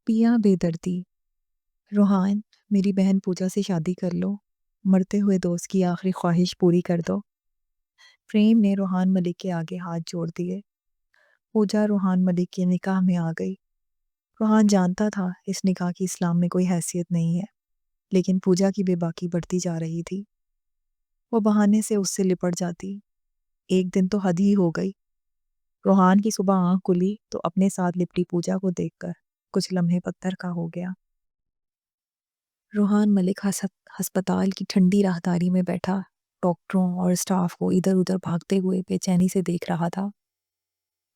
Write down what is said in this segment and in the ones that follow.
पिया बेदर्दी। रूहान, मेरी बहन पूजा से शादी कर लो। मरते हुए दोस्त की आखिरी ख्वाहिश पूरी कर दो। प्रेम ने रूहान मलिक के आगे हाथ जोड़ दिए। पूजा रूहान मलिक के निकाह में आ गई। रूहान जानता था इस निकाह की इस्लाम में कोई हैसियत नहीं है, लेकिन पूजा की बेबाकी बढ़ती जा रही थी। वो बहाने से उससे लिपट जाती। एक दिन तो हद ही हो गई। रूहान की सुबह आंख खुली तो अपने साथ लिपटी पूजा को देखकर कुछ लम्हे पत्थर का हो गया। रूहान मलिक अस्पताल की ठंडी राहदारी में बैठा डॉक्टरों और स्टाफ को इधर उधर भागते हुए बेचैनी से देख रहा था।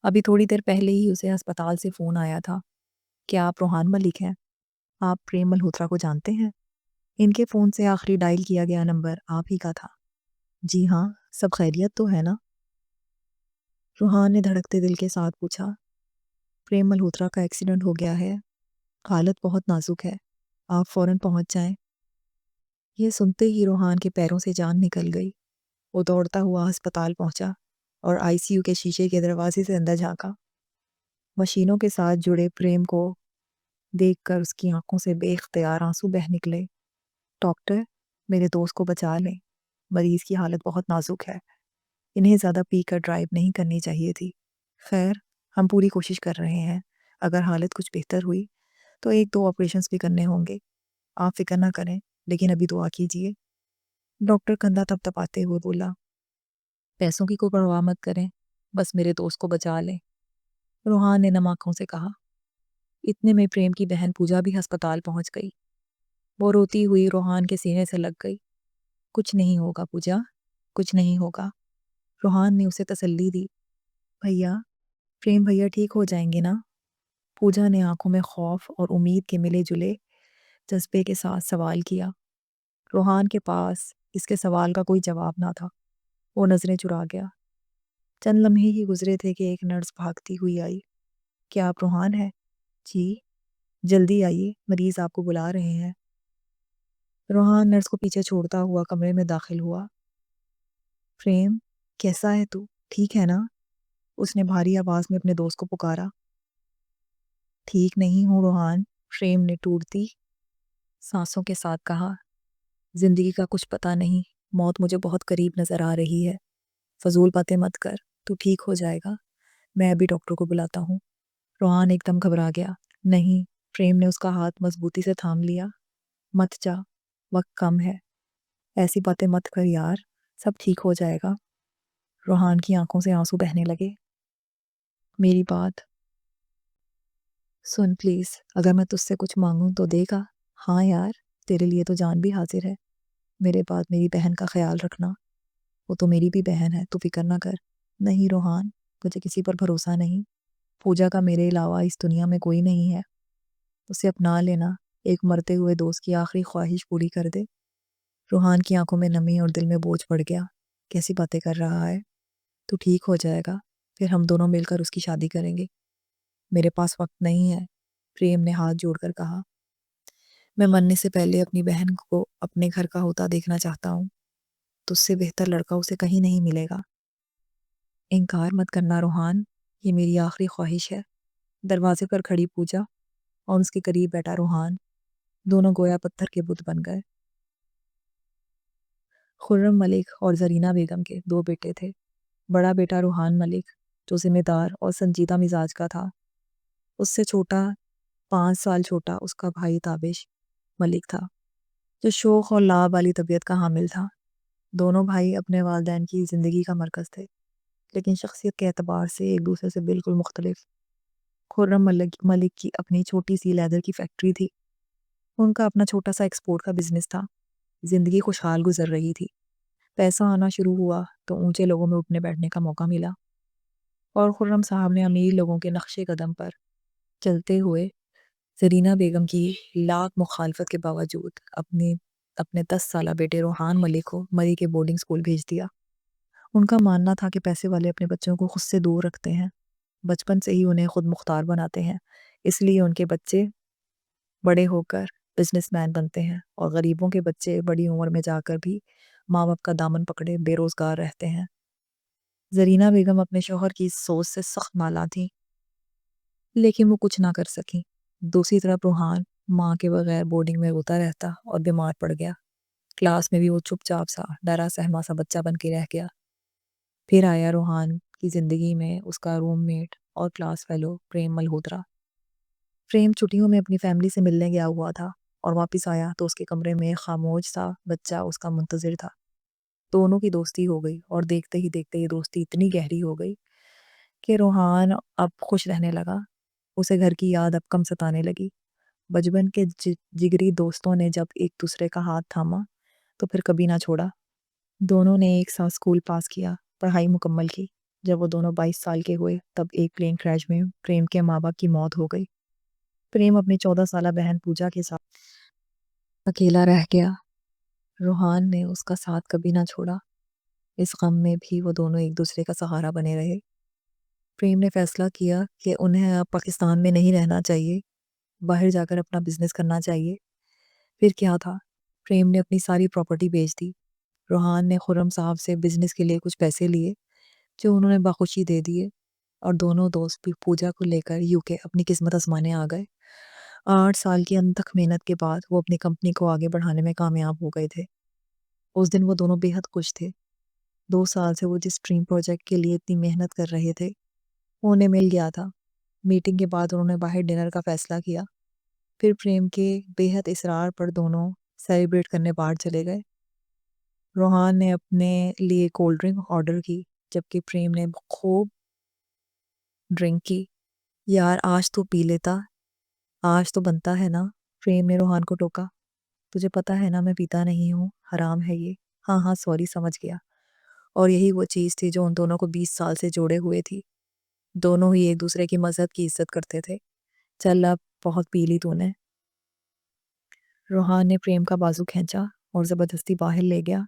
अभी थोड़ी देर पहले ही उसे अस्पताल से फ़ोन आया था। क्या आप रूहान मलिक हैं? आप प्रेम मल्होत्रा को जानते हैं? इनके फ़ोन से आखिरी डायल किया गया नंबर आप ही का था। जी हाँ, सब खैरियत तो है ना? रूहान ने धड़कते दिल के साथ पूछा। प्रेम मल्होत्रा का एक्सीडेंट हो गया है, हालत बहुत नाजुक है, आप फ़ौरन पहुंच जाएं। ये सुनते ही रूहान के पैरों से जान निकल गई। वो दौड़ता हुआ अस्पताल पहुंचा और आईसीयू के शीशे के दरवाजे से अंदर झांका। मशीनों के साथ जुड़े प्रेम को देखकर उसकी आंखों से बेख्तियार आंसू बह निकले। डॉक्टर, मेरे दोस्त को बचा लें, मरीज की हालत बहुत नाजुक है, इन्हें ज़्यादा पी कर ड्राइव नहीं करनी चाहिए थी। खैर, हम पूरी कोशिश कर रहे हैं। अगर हालत कुछ बेहतर हुई तो एक दो ऑपरेशंस भी करने होंगे। आप फिक्र ना करें, लेकिन अभी दुआ कीजिए। डॉक्टर कंधा थपथपाते हुए बोला। पैसों की कोई परवाह मत करें, बस मेरे दोस्त को बचा लें। रूहान ने नम आंखों से कहा। इतने में प्रेम की बहन पूजा भी अस्पताल पहुंच गई। वो रोती हुई रूहान के सीने से लग गई। कुछ नहीं होगा पूजा, कुछ नहीं होगा। रूहान ने उसे तसल्ली दी। भैया, प्रेम भैया ठीक हो जाएंगे ना? पूजा ने आंखों में खौफ और उम्मीद के मिले जुले जज्बे के साथ सवाल किया। रूहान के पास इसके सवाल का कोई जवाब ना था। वो नजरें चुरा गया। चंद लम्हे ही गुजरे थे कि एक नर्स भागती हुई आई। क्या आप रूहान हैं? जी, जल्दी आइए, मरीज आपको बुला रहे हैं। रूहान नर्स को पीछे छोड़ता हुआ कमरे में दाखिल हुआ। प्रेम, कैसा है तू? ठीक है ना? उसने भारी आवाज में अपने दोस्त को पुकारा। ठीक नहीं हूँ रूहान, प्रेम ने टूटती सांसों के साथ कहा। जिंदगी का कुछ पता नहीं, मौत मुझे बहुत करीब नजर आ रही है। फजूल बातें मत कर, तू ठीक हो जाएगा। मैं अभी डॉक्टर को बुलाता हूँ। रूहान एकदम घबरा गया। नहीं, प्रेम ने उसका हाथ मजबूती से थाम लिया। मत जा, वक्त कम है। ऐसी बातें मत कर यार, सब ठीक हो जाएगा। रूहान की आंखों से आंसू बहने लगे। मेरी बात सुन प्लीज, अगर मैं तुझसे कुछ मांगूं तो देगा? हाँ यार, तेरे लिए तो जान भी हाजिर है। मेरे बाद मेरी बहन का ख्याल रखना। वो तो मेरी भी बहन है, तू फिक्र ना कर। नहीं रूहान, मुझे किसी पर भरोसा नहीं। पूजा का मेरे अलावा इस दुनिया में कोई नहीं है। उसे अपना लेना, एक मरते हुए दोस्त की आखिरी ख्वाहिश पूरी कर दे। रूहान की आंखों में नमी और दिल में बोझ बढ़ गया। कैसी बातें कर रहा है? तू ठीक हो जाएगा, फिर हम दोनों मिलकर उसकी शादी करेंगे। मेरे पास वक्त नहीं है, प्रेम ने हाथ जोड़कर कहा। मैं मरने से पहले अपनी बहन को अपने घर का होता देखना चाहता हूँ। तुझसे बेहतर लड़का उसे कहीं नहीं मिलेगा। इनकार मत करना रूहान, ये मेरी आखिरी ख्वाहिश है। दरवाजे पर खड़ी पूजा और उसके करीब बैठा रूहान, दोनों गोया पत्थर के बुत बन गए। खुर्रम मलिक और जरीना बेगम के दो बेटे थे। बड़ा बेटा रूहान मलिक, जो जिम्मेदार और संजीदा मिजाज का था। उससे छोटा, 5 साल छोटा, उसका भाई ताबिश मलिक था, जो शौक और लाभ वाली तबीयत का हामिल था। दोनों भाई अपने वालिदैन की ज़िंदगी का मरकज़ थे, लेकिन शख्सियत के एतबार से एक दूसरे से बिल्कुल मुख्तलिफ। खुर्रम मलिक मलिक की अपनी छोटी सी लेदर की फैक्ट्री थी। उनका अपना छोटा सा एक्सपोर्ट का बिजनेस था। जिंदगी खुशहाल गुजर रही थी। पैसा आना शुरू हुआ तो ऊंचे लोगों में उठने बैठने का मौका मिला, और खुर्रम साहब ने अमीर लोगों के नक्शे कदम पर चलते हुए जरीना बेगम की लाख मुखालफत के बावजूद अपने अपने 10 साला बेटे रूहान मलिक को मरी के बोर्डिंग स्कूल भेज दिया। उनका मानना था कि पैसे वाले अपने बच्चों को खुद से दूर रखते हैं, बचपन से ही उन्हें खुद मुख्तार बनाते हैं। इसलिए उनके बच्चे बड़े होकर बिजनेसमैन बनते हैं, और गरीबों के बच्चे बड़ी उम्र में जाकर भी माँ बाप का दामन पकड़े बेरोजगार रहते हैं। जरीना बेगम अपने शौहर की इस सोच से सख्त माला थी, लेकिन वो कुछ ना कर सकी। दूसरी तरफ रूहान माँ के बगैर बोर्डिंग में रोता रहता और बीमार पड़ गया। क्लास में भी वो चुपचाप सा डरा सहमा सा बच्चा बन के रह गया। फिर आया रूहान की ज़िंदगी में उसका रूममेट और क्लास फेलो प्रेम मल्होत्रा। प्रेम छुट्टियों में अपनी फैमिली से मिलने गया हुआ था और वापस आया तो उसके कमरे में खामोश सा बच्चा उसका मुंतज़िर था। दोनों की दोस्ती हो गई और देखते ही देखते ये दोस्ती इतनी गहरी हो गई कि रूहान अब खुश रहने लगा। उसे घर की याद अब कम सताने लगी। बचपन के जिगरी दोस्तों ने जब एक दूसरे का हाथ थामा तो फिर कभी ना छोड़ा। दोनों ने एक साथ स्कूल पास किया, पढ़ाई मुकम्मल की। जब वो दोनों 22 साल के हुए तब एक प्लेन क्रैश में प्रेम के माँ बाप की मौत हो गई। प्रेम अपनी 14 साला बहन पूजा के साथ अकेला रह गया। रूहान ने उसका साथ कभी ना छोड़ा। इस गम में भी वो दोनों एक दूसरे का सहारा बने रहे। प्रेम ने फैसला किया कि उन्हें अब पाकिस्तान में नहीं रहना चाहिए, बाहर जाकर अपना बिजनेस करना चाहिए। फिर क्या था, प्रेम ने अपनी सारी प्रॉपर्टी बेच दी। रूहान ने खुर्रम साहब से बिजनेस के लिए कुछ पैसे लिए जो उन्होंने बखुशी दे दिए और दोनों दोस्त भी पूजा को लेकर यूके अपनी किस्मत आजमाने आ गए। 8 साल की अनथक मेहनत के बाद वो अपनी कंपनी को आगे बढ़ाने में कामयाब हो गए थे। उस दिन वो दोनों बेहद खुश थे। 2 साल से वो जिस ड्रीम प्रोजेक्ट के लिए इतनी मेहनत कर रहे थे, वो उन्हें मिल गया था। मीटिंग के बाद उन्होंने बाहर डिनर का फैसला किया। फिर प्रेम के बेहद इसरार पर दोनों सेलिब्रेट करने बाहर चले गए। रोहान ने अपने लिए कोल्ड ड्रिंक ऑर्डर की, जबकि प्रेम ने खूब ड्रिंक की। यार आज तो पी लेता, आज तो बनता है ना। प्रेम ने रोहान को टोका। तुझे पता है ना मैं पीता नहीं हूँ, हराम है ये। हाँ हाँ सॉरी, समझ गया। और यही वो चीज़ थी जो उन दोनों को 20 साल से जोड़े हुए थी। दोनों ही एक दूसरे की मज़हब की इज्जत करते थे। चल अब बहुत पी ली तूने। रोहान ने प्रेम का बाजू खींचा और ज़बरदस्ती बाहर ले गया।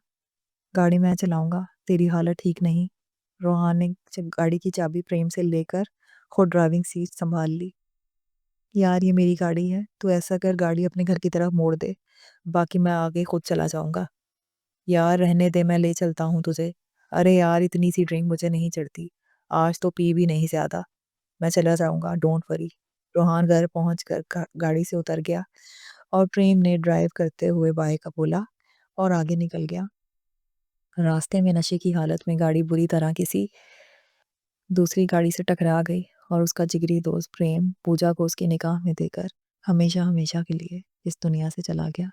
गाड़ी मैं चलाऊंगा, तेरी हालत ठीक नहीं। रोहान ने गाड़ी की चाबी प्रेम से लेकर खुद ड्राइविंग सीट संभाल ली। यार ये मेरी गाड़ी है, तू ऐसा कर गाड़ी अपने घर की तरफ मोड़ दे, बाकी मैं आगे खुद चला जाऊंगा। यार रहने दे, मैं ले चलता हूँ तुझे। अरे यार इतनी सी ड्रिंक मुझे नहीं चढ़ती, आज तो पी भी नहीं ज़्यादा, मैं चला जाऊंगा, डोंट वरी। रोहान घर पहुँच कर गाड़ी से उतर गया और प्रेम ने ड्राइव करते हुए बाइक का बोला और आगे निकल गया। रास्ते में नशे की हालत में गाड़ी बुरी तरह किसी दूसरी गाड़ी से टकरा गई और उसका जिगरी दोस्त प्रेम पूजा को उसकी निगाह में देकर हमेशा हमेशा के लिए इस दुनिया से चला गया।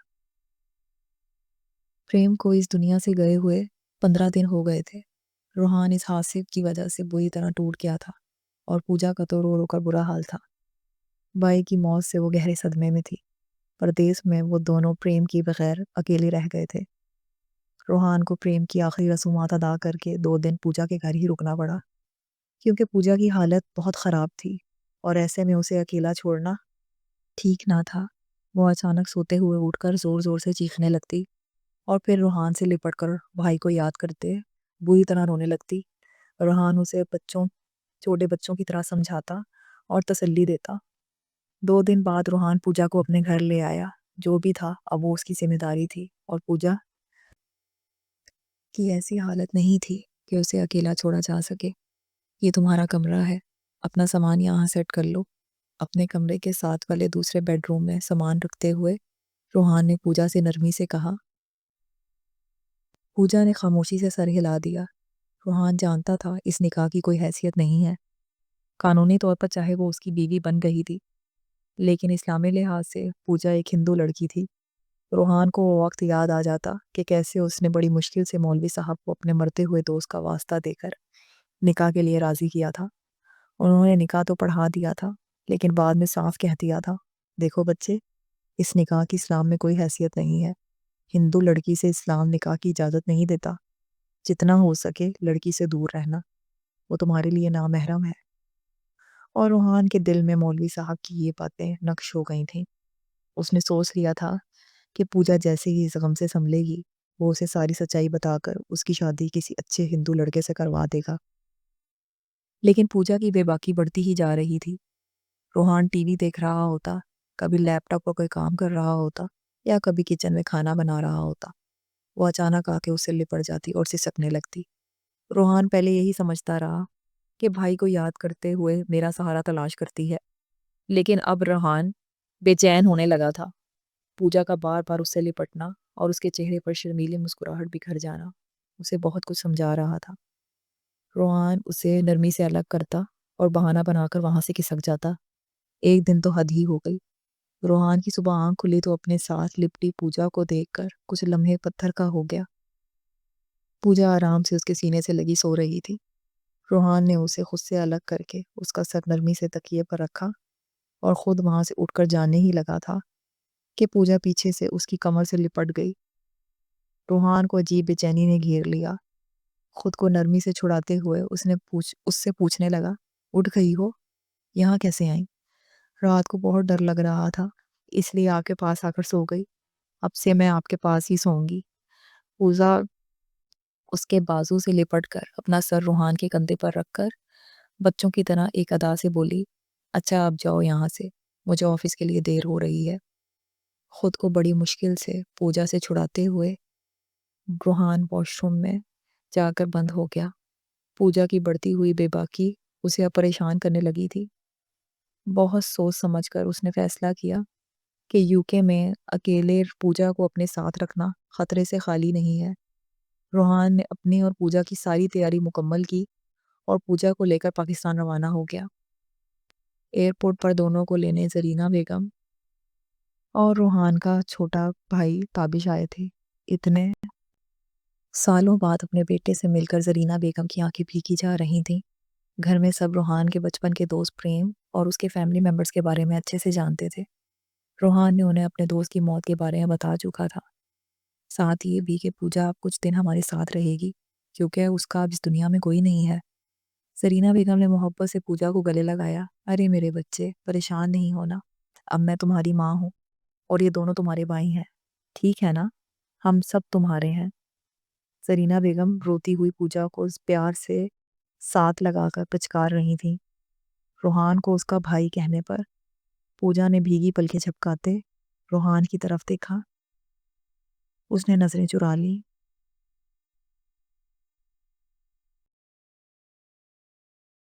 प्रेम को इस दुनिया से गए हुए 15 दिन हो गए थे। रूहान इस हादसे की वजह से बुरी तरह टूट गया था और पूजा का तो रो रो कर बुरा हाल था। भाई की मौत से वो गहरे सदमे में थी। परदेश में वो दोनों प्रेम के बगैर अकेले रह गए थे। रूहान को प्रेम की आखिरी रसूमात अदा करके 2 दिन पूजा के घर ही रुकना पड़ा, क्योंकि पूजा की हालत बहुत ख़राब थी और ऐसे में उसे अकेला छोड़ना ठीक ना था। वो अचानक सोते हुए उठकर ज़ोर-ज़ोर से चीखने लगती और फिर रूहान से लिपट कर भाई को याद करते बुरी तरह रोने लगती। रूहान उसे छोटे बच्चों की तरह समझाता और तसल्ली देता। 2 दिन बाद रूहान पूजा को अपने घर ले आया। जो भी था अब वो उसकी ज़िम्मेदारी थी और पूजा की ऐसी हालत नहीं थी कि उसे अकेला छोड़ा जा सके। ये तुम्हारा कमरा है, अपना सामान यहाँ सेट कर लो। अपने कमरे के साथ वाले दूसरे बेडरूम में सामान रखते हुए रूहान ने पूजा से नरमी से कहा। पूजा ने खामोशी से सर हिला दिया। रूहान जानता था इस निकाह की कोई हैसियत नहीं है। कानूनी तौर पर चाहे वो उसकी बीवी बन गई थी, लेकिन इस्लामी लिहाज से पूजा एक हिंदू लड़की थी। रूहान को वो वक्त याद आ जाता कि कैसे उसने बड़ी मुश्किल से मौलवी साहब को अपने मरते हुए दोस्त का वास्ता देकर निकाह के लिए राज़ी किया था। उन्होंने निकाह तो पढ़ा दिया था, लेकिन बाद में साफ कह दिया था, देखो बच्चे, इस निकाह की इस्लाम में कोई हैसियत नहीं है। हिंदू लड़की से इस्लाम निकाह की इजाज़त नहीं देता। जितना हो सके लड़की से दूर रहना, वो तुम्हारे लिए नामहरम है। और रूहान के दिल में मौलवी साहब की ये बातें नक्श हो गई थीं। उसने सोच लिया था कि पूजा जैसे ही इस गम से संभलेगी, वो उसे सारी सच्चाई बताकर उसकी शादी किसी अच्छे हिंदू लड़के से करवा देगा। लेकिन पूजा की बेबाकी बढ़ती ही जा रही थी। रूहान टीवी देख रहा होता, कभी लैपटॉप पर कोई काम कर रहा होता या कभी किचन में खाना बना रहा होता। वो अचानक आके उससे लिपट जाती और सिसकने लगती। रूहान पहले यही समझता रहा कि भाई को याद करते हुए मेरा सहारा तलाश करती है, लेकिन अब रूहान बेचैन होने लगा था। पूजा का बार-बार उससे लिपटना और उसके चेहरे पर शर्मीली मुस्कुराहट बिखर जाना, उसे बहुत कुछ समझा रहा था। रोहान उसे नरमी से अलग करता और बहाना बनाकर वहाँ से खिसक जाता। एक दिन तो हद ही हो गई। रोहान की सुबह आँख खुली तो अपने साथ लिपटी पूजा को देखकर कुछ लम्हे पत्थर का हो गया। पूजा आराम से उसके सीने से लगी सो रही थी। रोहान ने उसे खुद से अलग करके उसका सर नरमी से तकिए पर रखा और खुद वहाँ से उठकर जाने ही लगा था कि पूजा पीछे से उसकी कमर से लिपट गई। रोहान को अजीब बेचैनी ने घेर लिया। खुद को नरमी से छुड़ाते हुए उससे पूछने लगा, उठ गई हो? यहाँ कैसे आई? रात को बहुत डर लग रहा था, इसलिए आपके पास आकर सो गई। अब से मैं आपके पास ही सोऊंगी। पूजा उसके बाजू से लिपट कर अपना सर रूहान के कंधे पर रखकर बच्चों की तरह एक अदा से बोली, अच्छा अब जाओ यहाँ से, मुझे ऑफिस के लिए देर हो रही है। खुद को बड़ी मुश्किल से पूजा से छुड़ाते हुए रूहान वॉशरूम में जाकर बंद हो गया। पूजा की बढ़ती हुई बेबाकी उसे अब परेशान करने लगी थी। बहुत सोच समझकर उसने फैसला किया कि यूके में अकेले पूजा को अपने साथ रखना खतरे से खाली नहीं है। रोहान ने अपनी और पूजा की सारी तैयारी मुकम्मल की और पूजा को लेकर पाकिस्तान रवाना हो गया। एयरपोर्ट पर दोनों को लेने जरीना बेगम और रोहान का छोटा भाई ताबिश आए थे। इतने सालों बाद अपने बेटे से मिलकर जरीना बेगम की आंखें भीगी जा रही थीं। घर में सब रोहान के बचपन के दोस्त प्रेम और उसके फैमिली मेंबर्स के बारे में अच्छे से जानते थे। रोहान ने उन्हें अपने दोस्त की मौत के बारे में बता चुका था। साथ ये भी कि पूजा अब कुछ दिन हमारे साथ रहेगी क्योंकि उसका अब इस दुनिया में कोई नहीं है। जरीना बेगम ने मोहब्बत से पूजा को गले लगाया। अरे मेरे बच्चे, परेशान नहीं होना। अब मैं तुम्हारी माँ हूँ और ये दोनों तुम्हारे भाई हैं। ठीक है ना? हम सब तुम्हारे हैं। जरीना बेगम रोती हुई पूजा को प्यार से साथ लगाकर पुचकार रही थी। रोहान को उसका भाई कहने पर पूजा ने भीगी पलकें झपकाते रोहान की तरफ देखा। उसने नजरें चुरा ली